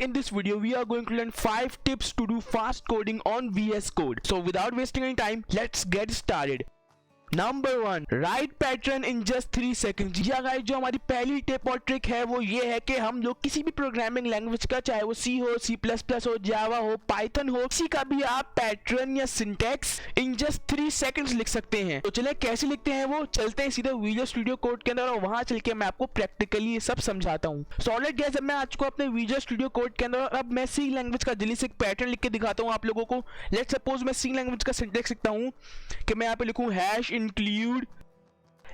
in this video we are going to learn 5 tips to do fast coding on VS Code. So without wasting any time, let's get started. Number 1, right pattern in just 3 seconds. या guys, जो हमारी पहली tip और trick है वो ये है कि हम लोग किसी भी प्रोग्रामिंग लैंग्वेज का, चाहे वो सी हो, सी प्लस प्लस हो, जावा हो, पाइथन हो, किसी का भी आप पैटर्न या सिंटैक्स इन जस्ट 3 सेकंड्स लिख सकते हैं। तो चले कैसे लिखते हैं वो, चलते हैं सीधे विजुअल स्टूडियो कोड के अंदर और वहां चल के मैं आपको प्रैक्टिकली ये सब समझाता हूँ। सॉलिड गैस, अब मैं आज को अपने विजुअल स्टूडियो कोड के अंदर अब मैं सी लैंग्वेज का जल्दी से एक पैटर्न लिख के दिखाता हूँ आप लोगों को। लेट्स सपोज मैं सी लैंग्वेज का सिंटैक्स लिखता हूँ कि मैं यहाँ पे लिखूँ #include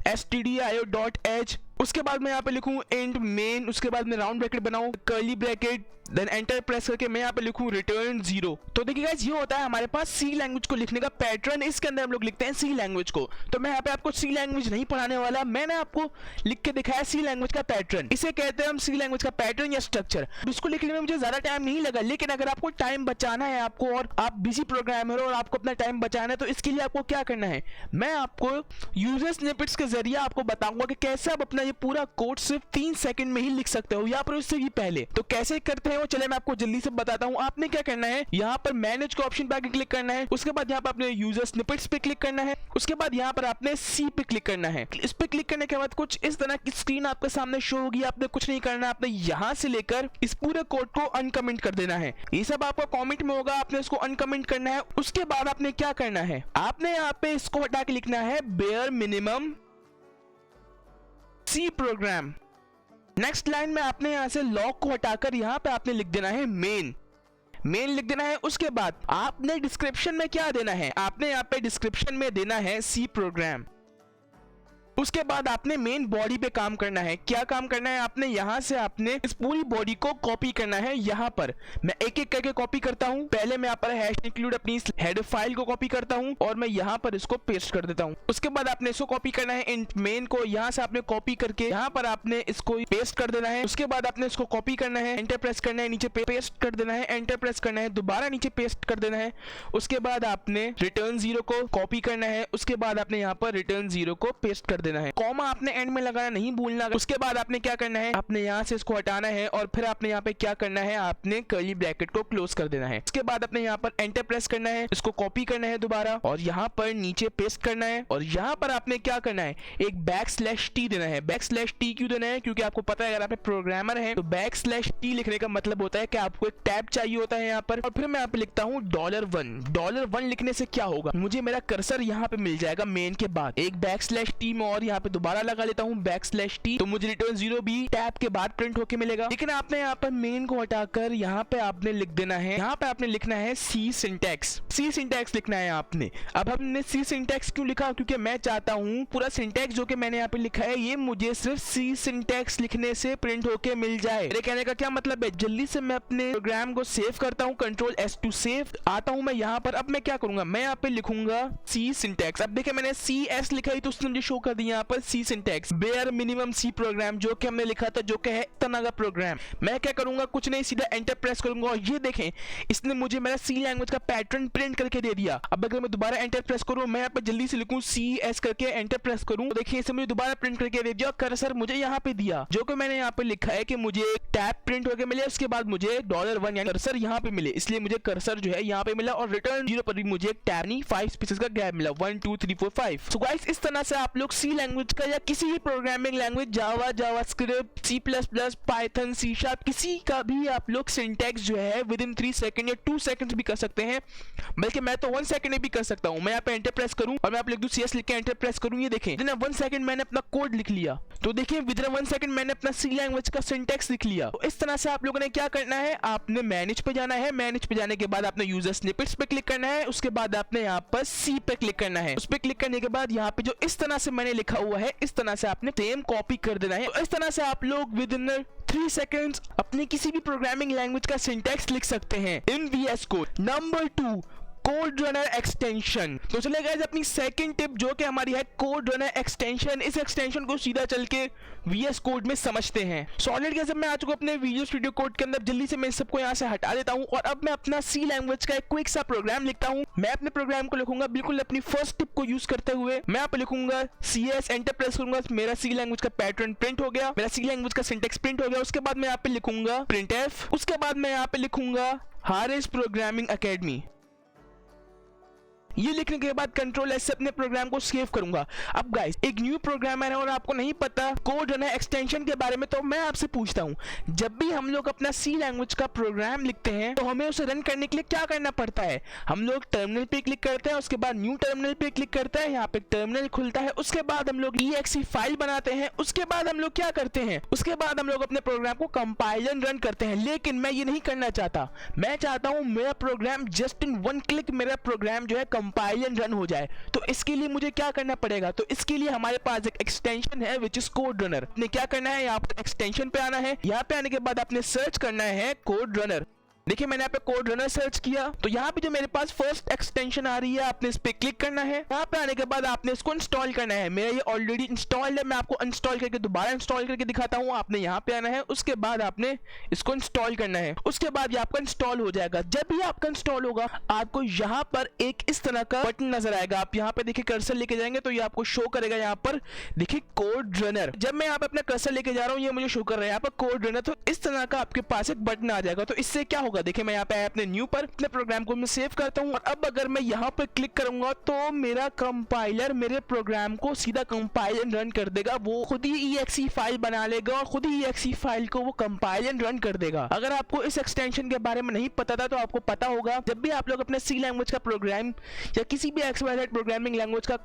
stdio.h, उसके बाद मैं यहाँ पे लिखूँ इंट मेन, उसके बाद मैं राउंड ब्रैकेट बनाऊँ, curly bracket, then enter press करके मैं यहाँ पे लिखूँ रिटर्न 0। तो देखिए गाइस, ये होता है हमारे पास सी लैंग्वेज को लिखने का पैटर्न। इसके अंदर हम लोग लिखते हैं सी लैंग्वेज को। तो मैं यहाँ पे आपको सी लैंग्वेज नहीं पढ़ाने वाला, मैंने आपको लिख के दिखाया सी लैंग्वेज का पैटर्न। इसे कहते हैं हम सी लैंग्वेज का पैटर्न या स्ट्रक्चर। इसको लिखने में मुझे ज्यादा टाइम नहीं लगा, लेकिन अगर आपको टाइम बचाना है आपको, और आप बिजी प्रोग्रामर हो और आपको अपना टाइम बचाना है, तो इसके लिए आपको क्या करना है, मैं आपको यूजर स्निपेट्स के जरिए आपको बताऊंगा कि कैसे आप अपना ये पूरा कोड सिर्फ 3 सेकंड में ही लिख सकते हो, या फिर उससे भी पहले। तो कैसे करते हैं वो, चले मैं आपको जल्दी से बताता हूं। आपने क्या करना है, यहाँ पर मैनेज का ऑप्शन पे आके क्लिक करना है, उसके बाद यहाँ पर अपने यूजर स्निपेट्स पे क्लिक करना है, उसके बाद यहाँ पर आपने सी पे क्लिक करना है। इस पे क्लिक करने के बाद कुछ इस तरह की स्क्रीन आपके सामने शो होगी। आपने कुछ नहीं करना, आपने यहाँ से लेकर इस पूरे कोड को अनकमेंट कर देना है। ये सब आपका कमेंट में होगा, आपने इसको अनकमेंट करना है। उसके बाद आपने क्या करना है, आपने यहाँ पे इसको हटा के लिखना है bare minimum C program. Next line में आपने यहां से लॉग को हटाकर यहां पे आपने लिख देना है मेन लिख देना है। उसके बाद आपने डिस्क्रिप्शन में क्या देना है, आपने यहां पे डिस्क्रिप्शन में देना है सी प्रोग्राम। उसके बाद आपने मेन बॉडी पे काम करना है। क्या काम करना है, आपने यहां से आपने इस पूरी बॉडी को कॉपी करना है। यहां पर मैं एक एक करके कॉपी करता हूं। पहले मैं यहाँ पर #include अपनी हेडर फाइल को कॉपी करता हूं और मैं यहां पर इसको पेस्ट कर देता हूं। उसके बाद आपने इसको कॉपी करना है इंट मेन को, यहां से आपने कॉपी करके यहां पर आपने इसको पेस्ट कर देना है। उसके बाद आपने इसको कॉपी करना है, एंटर प्रेस करना है, नीचे पेस्ट कर देना है, एंटर प्रेस करना है, दोबारा नीचे पेस्ट कर देना है। उसके बाद आपने रिटर्न 0 को कॉपी करना है, उसके बाद आपने यहाँ पर रिटर्न 0 को पेस्ट कर देना है। कॉमा आपने एंड में लगाना नहीं भूलना। उसके बाद आपने क्या करना है, आपने यहाँ से इसको हटाना है और फिर आपने यहाँ पे क्या करना है, आपने कर्ली ब्रैकेट को क्लोज कर देना है। उसके बाद आपने यहाँ पर एंटर प्रेस करना है, इसको कॉपी करना है दोबारा और यहाँ पर नीचे पेस्ट करना है। और यहाँ पर आपने क्या करना है, एक \t देना है। \t क्यों देना है, क्योंकि आपको पता है अगर आप प्रोग्रामर हैं तो \t लिखने का मतलब होता है कि आपको एक टैब चाहिए होता है यहाँ पर। और फिर मैं यहाँ पे लिखता हूँ $1 लिखने से क्या होगा, मुझे मेरा कर्सर यहाँ पे मिल जाएगा मेन के बाद। एक \t में और यहाँ पे दोबारा लगा लेता हूँ \t, तो मुझे रिटर्न 0 भी टैब के बाद प्रिंट होके मिलेगा। लेकिन आपने यहाँ पर मेन को हटाकर यहाँ पे आपने लिख देना है, यहाँ पे आपने लिखना है सी सिंटैक्स लिखना है आपने। अब हमने सी सिंटैक्स क्यों लिखा, क्योंकि मैं चाहता हूँ पूरा सिंटैक्स जो कि मैंने यहाँ पे लिखा है ये मुझे सिर्फ सी सिंटैक्स लिखने से प्रिंट होके मिल जाए। मेरे कहने का क्या मतलब है, जल्दी से मैं अपने प्रोग्राम को सेव करता हूँ, Ctrl+S टू सेव, आता हूँ मैं यहाँ पर। अब मैं क्या करूंगा, मैं यहाँ पे लिखूंगा सी सिंटैक्स। अब देखिए मैंने CS लिखा ही तो उसने मुझे शो कर दिया यहाँ पर C syntax, bare minimum C program, जो कि हमने लिखा था, जो कि है इतना का प्रोग्राम। मैं क्या करूंगा, कुछ नहीं, सीधा एंटर प्रेस करूंगा और ये देखें इसने मुझे मेरा सी लैंग्वेज का पैटर्न प्रिंट करके दे दिया। अब अगर मैं दोबारा एंटर प्रेस करूं, मैं यहाँ पे जल्दी से लिखूं CS करके एंटर प्रेस करूं, तो देखिए इसने मुझे दोबारा प्रिंट करके दे दिया। कर्सर मुझे यहाँ पे दिया, जो कि मैंने यहाँ पे लिखा है कि मुझे एक टैब प्रिंट होकर मिले, उसके बाद मुझे $1 यानी कर्सर यहाँ पे मिले, इसलिए मुझे कर्सर जो है यहाँ पे मिला। और रिटर्न 0 पर भी मुझे एक टैब नहीं 5 स्पेसेस का गैप मिला, 1 2 3 4 5। सो गाइस, इस तरह से आप लोग सी लैंग्वेज का या किसी भी programming language, Java, JavaScript, C plus plus, Python, C sharp, किसी का भी आप लोग सिंटैक्स जो है विदिन 3 सेकंड या 2 सेकंड भी कर सकते हैं, बल्कि मैं तो 1 सेकंड में भी कर सकता हूं। मैं यहाँ पे एंटर प्रेस करूं और मैं आप लिख दूं CS लिख के एंटर प्रेस करूं, ये देखें विदिन 1 सेकंड मैंने अपना कोड लिख लिया। तो देखिए विदिन 1 सेकंड मैंने अपना सी लैंग्वेज का सिंटैक्स लिख लिया। तो इस तरह से आप लोगों ने क्या करना है, आपने मैनेज पे जाना है, मैनेज पे जाने के बाद आपने यूजर स्निपेट्स पे क्लिक करना है, उसके बाद आपने यहाँ पर सी पे क्लिक करना है। उस पे क्लिक करने के बाद यहाँ पे जो इस तरह से मैंने लिखा हुआ है, इस तरह से आपने सेम कॉपी कर देना है। तो इस तरह से आप लोग विद इन 3 सेकंड्स अपनी किसी भी प्रोग्रामिंग लैंग्वेज का सिंटैक्स लिख सकते हैं इन VS code. Number 2, code runner extension. तो चलिए गाइस अपनी सेकंड टिप जो कि हमारी है कोड रनर एक्सटेंशन, इस एक्सटेंशन को सीधा चल के VS कोड में समझते हैं। सॉलिड गाइस मैं आ चुका अपने विजुअल स्टूडियो कोड के अंदर, जल्दी से मैं सबको यहाँ से हटा देता हूँ और अब मैं अपना सी लैंग्वेज का एक क्विक सा प्रोग्राम लिखता हूँ। मैं अपने प्रोग्राम को लिखूंगा बिल्कुल अपनी फर्स्ट टिप को यूज करते हुए। मैं यहाँ पे लिखूंगा CS, एंटर प्रेस करूंगा, मेरा सी लैंग्वेज का पैटर्न प्रिंट हो गया, मेरा सी लैंग्वेज का सिंटेक्स प्रिंट हो गया। उसके बाद मैं यहाँ पे लिखूंगा printf, उसके बाद मैं यहाँ पे लिखूंगा हारिस प्रोग्रामिंग एकेडमी। ये लिखने के बाद कंट्रोल S से अपने प्रोग्राम को सेव करूंगा। अब गाइस एक न्यू प्रोग्रामर है और आपको नहीं पता कोड रनर एक्सटेंशन के बारे में, तो मैं आपसे पूछता हूं, जब भी हम लोग अपना सी लैंग्वेज का प्रोग्राम लिखते हैं तो हमें उसे रन करने के लिए क्या करना पड़ता है? हम लोग टर्मिनल पे क्लिक करते हैं, उसके बाद न्यू टर्मिनल पे क्लिक करते हैं, यहाँ पे टर्मिनल खुलता है, उसके बाद हम लोग exe फाइल बनाते हैं, उसके बाद हम लोग क्या करते हैं, उसके बाद हम लोग अपने प्रोग्राम को कंपाइल एंड रन करते हैं। लेकिन मैं ये नहीं करना चाहता, मैं चाहता हूं मेरा program just in one click मेरा प्रोग्राम जो है कंपाइल एंड रन हो जाए। तो इसके लिए मुझे क्या करना पड़ेगा? तो इसके लिए हमारे पास एक एक्सटेंशन है विच इज कोड रनर। आपने क्या करना है, यहाँ पर एक्सटेंशन पे आना है, यहाँ पे आने के बाद आपने सर्च करना है कोड रनर। देखिए मैंने यहाँ पे कोड रनर सर्च किया तो यहाँ पे जो मेरे पास फर्स्ट एक्सटेंशन आ रही है, आपने इस पे क्लिक करना है। यहाँ पे आने के बाद आपने इसको इंस्टॉल करना है। मेरा ये ऑलरेडी इंस्टॉल्ड है, मैं आपको इंस्टॉल करके दोबारा इंस्टॉल करके दिखाता हूँ। आपने यहाँ पे आना है, उसके बाद आपने इसको इंस्टॉल करना है, उसके बाद ये आपका इंस्टॉल हो जाएगा। जब भी आपका इंस्टॉल होगा आपको यहाँ पर एक इस तरह का बटन नजर आएगा। आप यहाँ पे देखिए कर्सर लेके जाएंगे तो ये आपको शो करेगा, यहाँ पर देखिए कोड रनर। जब मैं यहाँ पे अपना कर्सर लेके जा रहा हूँ ये मुझे शो कर रहा है यहाँ पर कोड रनर। तो इस तरह का आपके पास एक बटन आ जाएगा। तो इससे क्या होगा, देखिए मैं यहाँ पे अपने न्यू पर अपने प्रोग्राम को मैं सेव करता हूँ और अब अगर मैं यहाँ पर क्लिक करूंगा तो मेरा कंपाइलर मेरे प्रोग्राम को सीधा कंपाइल एंड रन कर देगा। वो खुद ही exe फाइल बना लेगा और खुद ही exe फाइल को वो कंपाइल एंड रन कर देगा। अगर आपको इस एक्सटेंशन के बारे में नहीं पता था तो आपको पता होगा, जब भी आप लोग अपने सी लैंग्वेज का प्रोग्राम या किसी भी XYZ प्रोग्रामिंग लैंग्वेज का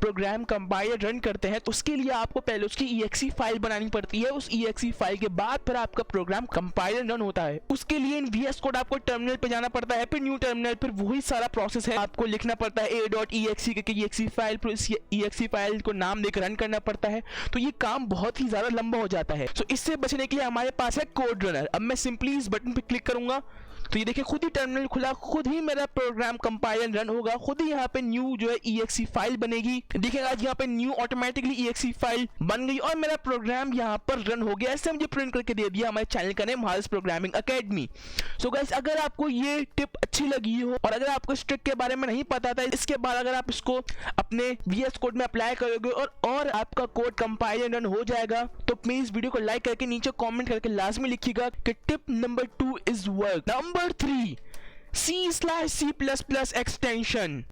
प्रोग्राम कंपाइल रन करते हैं तो उसके लिए आपको पहले उसकी exe फाइल बनानी पड़ती है। उस exe फाइल के बाद फिर आपका प्रोग्राम कंपाइल रन होता है। उसके लिए इन VS कोड आपको टर्मिनल पे जाना पड़ता है, फिर न्यू टर्मिनल, फिर वही सारा प्रोसेस है। आपको लिखना पड़ता है a.exe करके exe फाइल, फिर इस exe फाइल को नाम देकर रन करना पड़ता है। तो ये काम बहुत ही ज्यादा लंबा हो जाता है। तो इससे बचने के लिए हमारे पास है कोड रनर। अब मैं सिंपली इस बटन पे क्लिक करूंगा तो ये देखिए खुद ही टर्मिनल खुला, खुद ही मेरा प्रोग्राम कंपाइल एंड रन होगा, खुद ही यहाँ पे न्यू जो है exe फाइल बनेगी। देखिएगा आज यहाँ पे न्यू ऑटोमेटिकली exe फाइल बन गई और मेरा प्रोग्राम यहाँ पर रन हो गया। ऐसे मुझे प्रिंट करके दे दिया हमारे चैनल का name Haris programming academy. So guys अगर आपको ये टिप अच्छी लगी हो और अगर आपको इस ट्रिक के बारे में नहीं पता था, इसके बाद अगर आप इसको अपने VS कोड में अप्लाई करोगे और आपका कोड कंपाइल एंड रन हो जाएगा, तो प्लीज वीडियो को लाइक करके नीचे कमेंट करके लाजमी लिखिएगा कि tip number 2 is work. Number 3 C/C++ extension.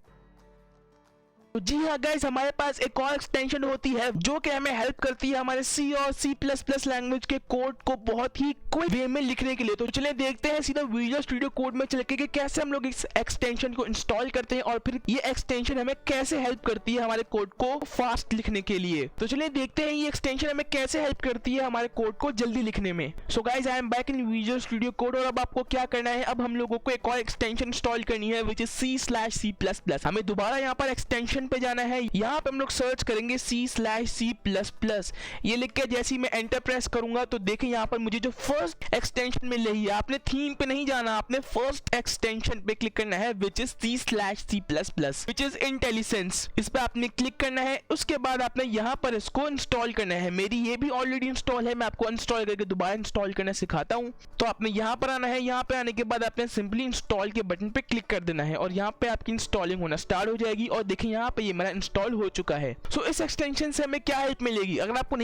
तो जी हाँ गाइस हमारे पास एक और एक्सटेंशन होती है जो कि हमें हेल्प करती है हमारे C और C++ लैंग्वेज के कोड को बहुत ही क्विक वे में लिखने के लिए। तो चलिए देखते हैं सीधा विजुअल स्टूडियो कोड में चल के कि कैसे हम लोग इस एक्सटेंशन को इंस्टॉल करते हैं और फिर ये एक्सटेंशन हमें कैसे हेल्प करती है हमारे कोड को फास्ट लिखने के लिए। तो चलिए देखते हैं ये एक्सटेंशन हमें कैसे हेल्प करती है हमारे कोड को जल्दी लिखने में। So guys I am back in visual studio code और अब आपको क्या करना है, अब हम लोगों को एक और एक्सटेंशन इंस्टॉल करनी है विच इज C/C++। हमें दोबारा यहाँ पर एक्सटेंशन पे जाना है, यहाँ पे हम लोग सर्च करेंगे C/C++। ये लिख के जैसे ही मैं एंटर प्रेस करूंगा तो देखिए यहाँ पर मुझे जो फर्स्ट एक्सटेंशन मिल रही है, आपने थीम पे नहीं जाना, आपने फर्स्ट एक्सटेंशन पे क्लिक करना है which is C/C++ which is intelligence. इस पे आपने क्लिक करना है, उसके बाद आपने यहाँ पर इसको इंस्टॉल करना है। मेरी ये भी ऑलरेडी इंस्टॉल है, मैं आपको अनस्टॉल करके दोबारा इंस्टॉल करना सिखाता हूँ। तो आपने यहाँ पर आना है, यहाँ पे आने के बाद आपने सिंपली इंस्टॉल के बटन पे क्लिक कर देना है और यहाँ पे आपकी इंस्टॉलिंग होना स्टार्ट हो जाएगी और देखिए यहाँ पे ये मेरा इंस्टॉल हो चुका है। सो इस एक्सटेंशन से हमें क्या हेल्प मिलेगी, अगर आपको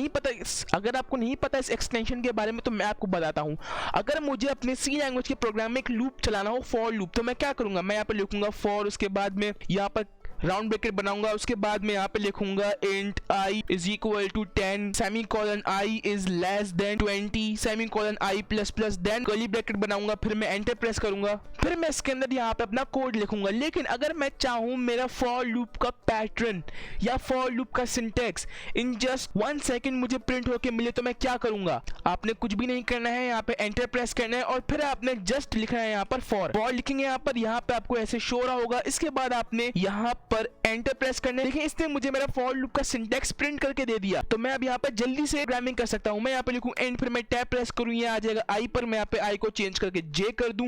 नहीं पता इस एक्सटेंशन के बारे में तो मैं आपको बताता हूँ। अगर मुझे अपने सी लैंग्वेज के प्रोग्राम में एक लूप चलाना हो, फॉर लूप, तो मैं क्या करूंगा, मैं यहाँ पे लिखूंगा फॉर, उसके बाद में यहाँ पर राउंड ब्रैकेट बनाऊंगा, उसके बाद में यहाँ पे लिखूंगा int i is equal to 10 semicolon i is less than 20 semicolon i plus plus, then curly bracket बनाऊंगा, फिर मैं एंटर प्रेस करूंगा, फिर मैं इसके अंदर यहाँ पे अपना कोड लिखूंगा। लेकिन अगर मैं चाहूँ मेरा फॉर लूप का पैटर्न या फॉर लूप का सिंटेक्स इन जस्ट 1 सेकेंड मुझे प्रिंट होके मिले तो मैं क्या करूंगा, आपने कुछ भी नहीं करना है, यहाँ पे एंटर प्रेस करना है और फिर आपने जस्ट लिखना है यहाँ पर फॉर लिखेंगे, यहाँ पे आपको ऐसे शो रहा होगा। इसके बाद आपने यहाँ पर एंटर प्रेस करने, देखिए इसने मुझे मेरा फॉर लूप का सिंटैक्स प्रिंट करके दे दिया। तो मैं अब यहाँ पर जल्दी से प्रोग्रामिंग कर सकता हूँ। मैं यहाँ पे लिखूँ एंड, फिर मैं टैब प्रेस करूँ, ये आ जाएगा आई पर, मैं यहाँ पे आई को चेंज करके जे कर दूँ।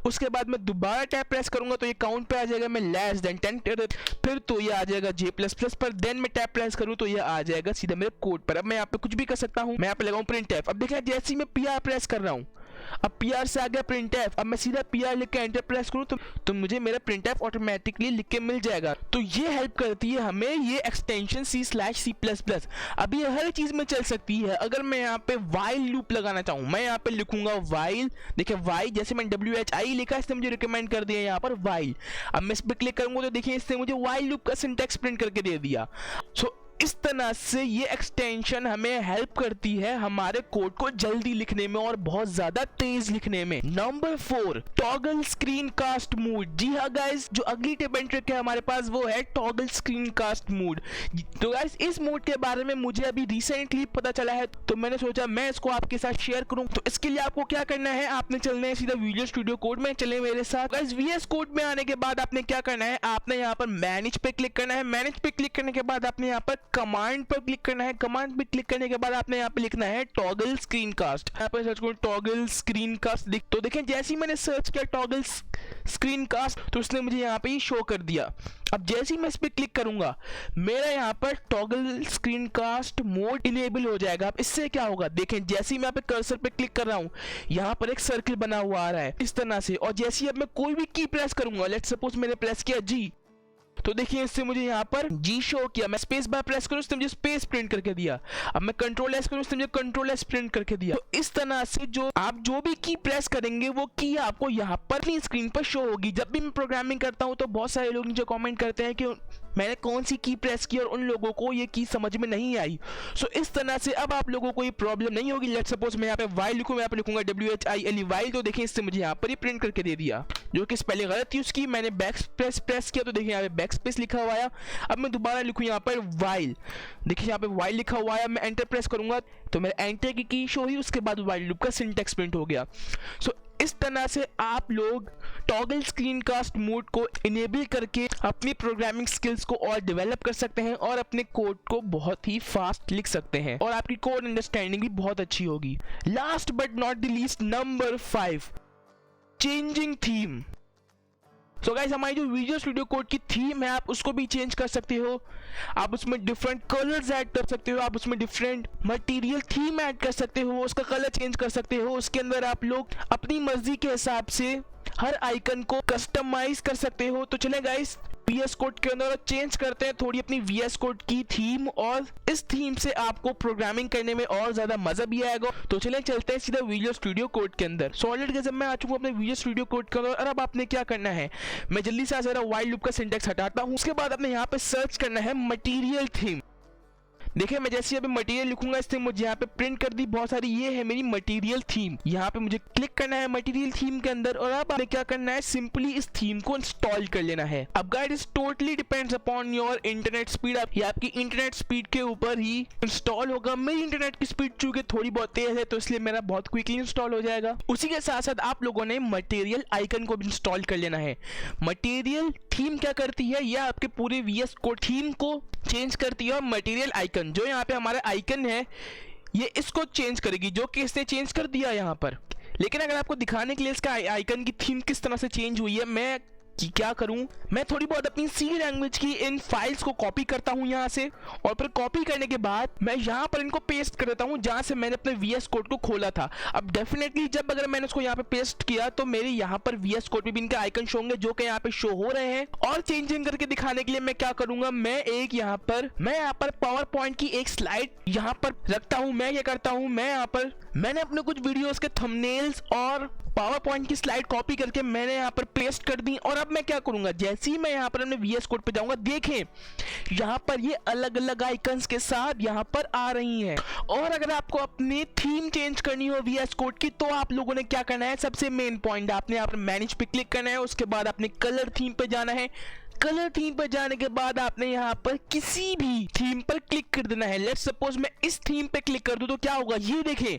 उसके बाद मैं दोबारा टैब प्रेस करूंगा तो ये काउंट पे आ जाएगा, मैं लेस देन 10 फिर तो ये आ जाएगा जे प्लस प्लस पर, देन मैं टैब प्रेस करूँ तो ये आ जाएगा सीधा मेरे कोड पर। अब मैं यहाँ पे कुछ भी कर सकता हूँ, मैं यहाँ पे लगाऊँ प्रिंट एफ। अब देखिए जैसे ही मैं पी आर प्रेस कर रहा हूँ, अब पी आर से आ गया प्रिंट एफ। अब मैं सीधा पी आर लिख के एंटर प्रेस करूँ तो मुझे मेरा प्रिंट एफ ऑटोमेटिकली लिख के मिल जाएगा। तो ये हेल्प करती है हमें ये एक्सटेंशन C/C++। अब ये हर चीज में चल सकती है। अगर मैं यहाँ पे वाइल लूप लगाना चाहूँ, मैं यहाँ पे लिखूंगा वाइल, देखिए वाइल, जैसे मैंने WHI लिखा इसने मुझे रिकमेंड कर दिया यहाँ पर वाइल। अब मैं इस पर क्लिक करूंगा तो देखिए इसने मुझे वाइल लूप का सिंटैक्स प्रिंट करके दे दिया। सो इस तरह से ये एक्सटेंशन हमें हेल्प करती है हमारे कोड को जल्दी लिखने में और बहुत ज्यादा तेज लिखने में। Number 4, toggle screen cast mode. जी हाँ गाइस, जो अगली टिप एंड ट्रिक है हमारे पास वो है टॉगल स्क्रीन कास्ट मोड। तो गाइस इस मोड के बारे में मुझे अभी रिसेंटली पता चला है, तो मैंने सोचा मैं इसको आपके साथ शेयर करूं। तो इसके लिए आपको क्या करना है, आपने चलना है सीधा विजुअल स्टूडियो कोड में, चले मेरे साथ। गाइस VS कोड में आने के बाद आपने क्या करना है, आपने यहाँ पर मैनेज पे क्लिक करना है। मैनेज पे क्लिक करने के बाद आपने यहाँ पर कमांड पर क्लिक करना है। कमांड पे क्लिक करने के बाद आपने यहाँ पे लिखना है टॉगल स्क्रीन कास्ट। यहाँ पे सर्च करो टॉगल स्क्रीन कास्ट, तो देखें जैसे ही मैंने सर्च किया टॉगल स्क्रीन कास्ट तो उसने मुझे यहाँ पे ही शो कर दिया। अब जैसे ही मैं इस पे क्लिक करूंगा मेरा यहाँ पर toggle screen cast mode enable हो जाएगा। अब इससे क्या होगा, देखें जैसे ही मैं यहाँ पे कर्सर पे क्लिक कर रहा हूँ यहाँ पर एक सर्कल बना हुआ आ रहा है इस तरह से, और जैसे ही अब मैं कोई भी की प्रेस करूंगा, लेट्स सपोज मैंने प्रेस किया जी, तो देखिए इससे मुझे यहाँ पर जी शो किया। मैं स्पेस बार प्रेस करूँ उसने मुझे स्पेस प्रिंट करके दिया। अब मैं कंट्रोल एस करूँ उसने मुझे कंट्रोल एस प्रिंट करके दिया। तो इस तरह से आप जो भी की प्रेस करेंगे वो की आपको यहाँ पर अपनी स्क्रीन पर शो होगी। जब भी मैं प्रोग्रामिंग करता हूँ तो बहुत सारे लोग नीचे कमेंट करते हैं कि मैंने कौन सी की प्रेस की और उन लोगों को ये की समझ में नहीं आई। सो इस तरह से अब आप लोगों को ये प्रॉब्लम नहीं होगी। लेट्स सपोज मैं यहाँ पे वाइल लिखूँ, मैं यहाँ पे लिखूंगा WHILE वाइल, तो देखिए इससे मुझे यहाँ पर ये प्रिंट करके दे दिया, जो कि पहले गलत थी उसकी। मैंने बैक स्पेस प्रेस किया तो देखिए यहाँ पे बैक स्पेस लिखा हुआ है। अब मैं दोबारा लिखूँ यहाँ पर वाइल, देखिए यहाँ पे वाइल लिखा हुआ है। मैं एंटर प्रेस करूंगा तो मेरे एंटर की शो हुई, उसके बाद वाइल लूप का सिंटैक्स प्रिंट हो गया। सो इस तरह से आप लोग टॉगल स्क्रीन कास्ट मोड को इनेबल करके अपनी प्रोग्रामिंग स्किल्स को और डेवलप कर सकते हैं और अपने कोड को बहुत ही फास्ट लिख सकते हैं और आपकी कोड अंडरस्टैंडिंग भी बहुत अच्छी होगी। Last but not the least, number 5, changing theme. So guys हमारी जो विजुअल स्टूडियो कोड की थीम है आप उसको भी चेंज कर सकते हो। आप उसमें डिफरेंट कलर्स ऐड कर सकते हो, आप उसमें डिफरेंट मटेरियल थीम ऐड कर सकते हो, उसका कलर चेंज कर सकते हो। उसके अंदर आप लोग अपनी मर्जी के हिसाब से हर आइकन को कस्टमाइज कर सकते हो। तो चले गाइस VS कोड के अंदर चेंज करते हैं थोड़ी अपनी VS कोड की थीम, और इस थीम से आपको प्रोग्रामिंग करने में और ज्यादा मजा भी आएगा। तो चले चलते हैं सीधा विजुअल स्टूडियो कोड के अंदर। सॉलिड के जब मैं आ चुका हूं अपने विजुअल स्टूडियो कोड के अंदर, और अब आपने क्या करना है, मैं जल्दी से जरा वाइल लूप का सिंटैक्स हटाता हूं। उसके बाद आपने यहाँ पे सर्च करना है मटीरियल थीम। देखिए मैं जैसे अभी मटेरियल लिखूंगा इसने मुझे यहाँ पे प्रिंट कर दी बहुत सारी, ये है मेरी मटेरियल थीम। यहाँ पे मुझे क्लिक करना है मटेरियल थीम के अंदर, और अब आपने क्या करना है, सिंपली इस थीम को इंस्टॉल कर लेना है। अब guys totally depends upon your internet speed, ये आपकी इंटरनेट स्पीड के ऊपर ही इंस्टॉल होगा। मेरी इंटरनेट की स्पीड चूंकि थोड़ी बहुत तेज है तो इसलिए मेरा बहुत क्विकली इंस्टॉल हो जाएगा। उसी के साथ साथ आप लोगों ने मटेरियल आइकन को भी इंस्टॉल कर लेना है। मटेरियल थीम क्या करती है, यह आपके पूरे VS कोड थीम को चेंज करती है, और मटेरियल आइकन जो यहाँ पे हमारा आइकन है ये इसको चेंज करेगी, जो कि इसने चेंज कर दिया यहाँ पर। लेकिन अगर आपको दिखाने के लिए इसका आइकन की थीम किस तरह से चेंज हुई है, मैं क्या करूं, मैं थोड़ी बहुत अपनी C लैंग्वेज की इन फाइल्स को कॉपी करता हूं यहाँ से, और फिर कॉपी करने के बाद मैं यहाँ पर इनको पेस्ट कर देता हूं जहां से मैंने अपने VS कोड को खोला था। अब डेफिनेटली जब अगर मैंने उसको यहाँ पे पेस्ट किया तो मेरे यहाँ पर VS कोड में भी इनके आइकन शो होंगे जो कि यहाँ पे शो हो रहे हैं। और चेंजिंग करके दिखाने के लिए मैं क्या करूंगा, मैं यहाँ पर पावर पॉइंट की एक स्लाइड यहाँ पर रखता हूँ। मैं क्या करता हूँ, मैंने अपने कुछ वीडियोस के थंबनेल्स और पावर पॉइंट की स्लाइड कॉपी करके मैंने यहाँ पर पेस्ट कर दी। और अब मैं क्या करूंगा, जैसे ही मैं यहाँ पर अपने VS कोड पे जाऊंगा, देखें यहाँ पर ये अलग अलग आइकन्स के साथ यहाँ पर आ रही हैं। और अगर आपको अपनी थीम चेंज करनी हो VS कोड की तो आप लोगों ने क्या करना है, सबसे मेन पॉइंट आपने यहाँ पर मैनेज पे क्लिक करना है। उसके बाद आपने कलर थीम पे जाना है। कलर थीम पर जाने के बाद आपने यहाँ पर किसी भी थीम पर क्लिक कर देना है। लेट्स सपोज मैं इस थीम पे क्लिक कर दूं तो क्या होगा, ये देखें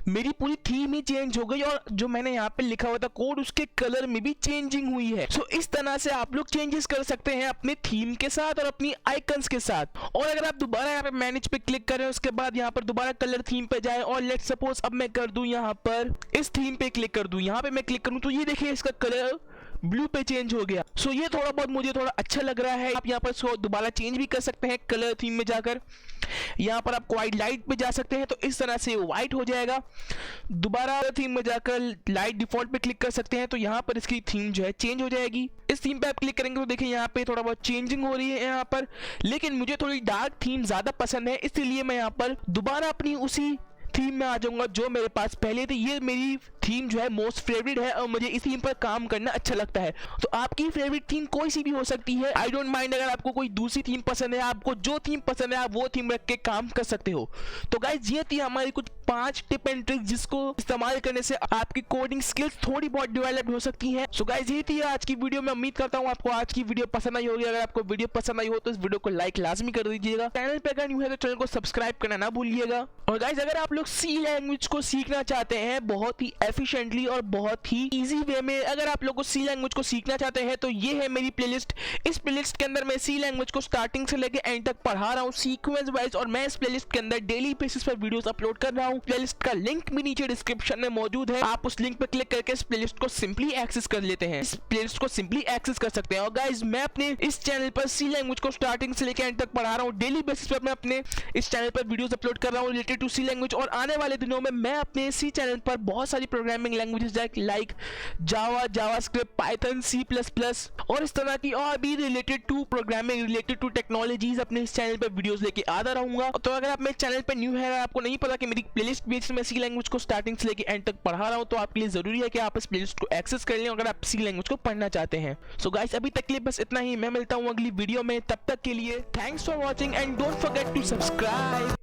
मेरी पूरी थीम ही चेंज हो गई और जो मैंने यहाँ पे लिखा हुआ था कोड उसके कलर में भी चेंजिंग हुई है। सो इस तरह से आप लोग चेंजेस कर सकते हैं अपने थीम के साथ और अपनी आइकन्स के साथ। और अगर आप दोबारा यहाँ पे मैनेज पे क्लिक करें उसके बाद यहाँ पर दोबारा कलर थीम पे जाए और लेट्स सपोज अब मैं कर दूं यहाँ पर इस थीम पे क्लिक कर दूं, यहाँ पे मैं क्लिक करूं तो ये देखिए इसका कलर ब्लू पे चेंज हो गया। सो ये थोड़ा बहुत मुझे थोड़ा अच्छा लग रहा है। आप यहाँ पर इसको दोबारा चेंज भी कर सकते हैं कलर थीम में जाकर, यहाँ पर आप वाइट लाइट पे जा सकते हैं तो इस तरह से व्हाइट हो जाएगा। दोबारा थीम में जाकर लाइट डिफॉल्ट पे क्लिक कर सकते हैं तो यहाँ पर इसकी थीम जो है चेंज हो जाएगी। इस थीम पे आप क्लिक करेंगे तो देखिए यहाँ पे थोड़ा बहुत चेंजिंग हो रही है यहाँ पर, लेकिन मुझे थोड़ी डार्क थीम ज्यादा पसंद है, इसलिए मैं यहाँ पर दोबारा अपनी उसी थीम में आ जाऊंगा जो मेरे पास पहले थी। ये मेरी थीम जो है मोस्ट फेवरेट है और मुझे इस थीम पर काम करना अच्छा लगता है। तो आपकी फेवरेट थीम कोई सी भी हो सकती है, आई डोंट माइंड। अगर आपको कोई दूसरी थीम पसंद है, आपको जो थीम पसंद है आप वो थीम रख के काम कर सकते हो। तो गाइस ये थी हमारी कुछ 5 टिप एंड ट्रिक जिसको इस्तेमाल करने से आपकी कोडिंग स्किल्स थोड़ी बहुत डेवलप हो सकती है। सो गाइस ये थी आज की वीडियो। मैं उम्मीद करता हूँ आपको आज की वीडियो पसंद आई होगी। अगर आपको वीडियो पसंद आई हो तो इस वीडियो को लाइक लाजमी कर दीजिएगा। चैनल पे अगर न्यू है तो चैनल को सब्सक्राइब करना ना भूलिएगा। और गाइस अगर आप लोग सी लैंग्वेज को सीखना चाहते हैं बहुत ही एफिशिएंटली और बहुत ही इजी वे में, अगर आप लोगों को सी लैंग्वेज को सीखना चाहते हैं तो ये है मेरी प्लेलिस्ट। इस प्लेलिस्ट के अंदर मैं सी लैंग्वेज को स्टार्टिंग से लेकर एंड तक पढ़ा रहा हूँ सीक्वेंस वाइज, और मैं इस प्लेलिस्ट के अंदर डेली बेसिस पर वीडियोस अपलोड कर रहा हूँ। प्लेलिस्ट का लिंक भी नीचे डिस्क्रिप्शन में मौजूद है, आप उस लिंक पर क्लिक करके इस प्लेलिस्ट को सिंपली एक्सेस कर लेते हैं, इस प्लेलिस्ट को सिंपली एक्सेस कर सकते हैं। और गाइज मैं अपने इस चैनल पर सी लैंग्वेज को स्टार्टिंग से लेकर एंड तक पढ़ा रहा हूँ, डेली बेसिस पर मैं अपने इस चैनल पर वीडियोस अपलोड कर रहा हूँ रिलेटेड टू सी लैंग्वेज। और आने वाले दिनों में मैं अपने इसी चैनल पर बहुत सारी programming languages like Java, JavaScript, Python, C plus plus और इस तरह की और भी related to programming, related to technologies अपने इस चैनल पर वीडियोस लेके आता रहूंगा। तो अगर आप मेरे चैनल पर न्यू है, अगर आपको नहीं पता कि मेरी प्लेलिस्ट बेस में सी लैंग्वेज को स्टार्टिंग से लेके एंड तक पढ़ा रहा हूं, तो आपके लिए जरूरी है कि आप इस प्लेलिस्ट को एक्सेस कर लें अगर आप सी लैंग्वेज को पढ़ना चाहते हैं। सो गाइस अभी तक के लिए बस इतना ही, मैं मिलता हूं अगली वीडियो में, तब तक के लिए thanks for watching and don't forget to subscribe.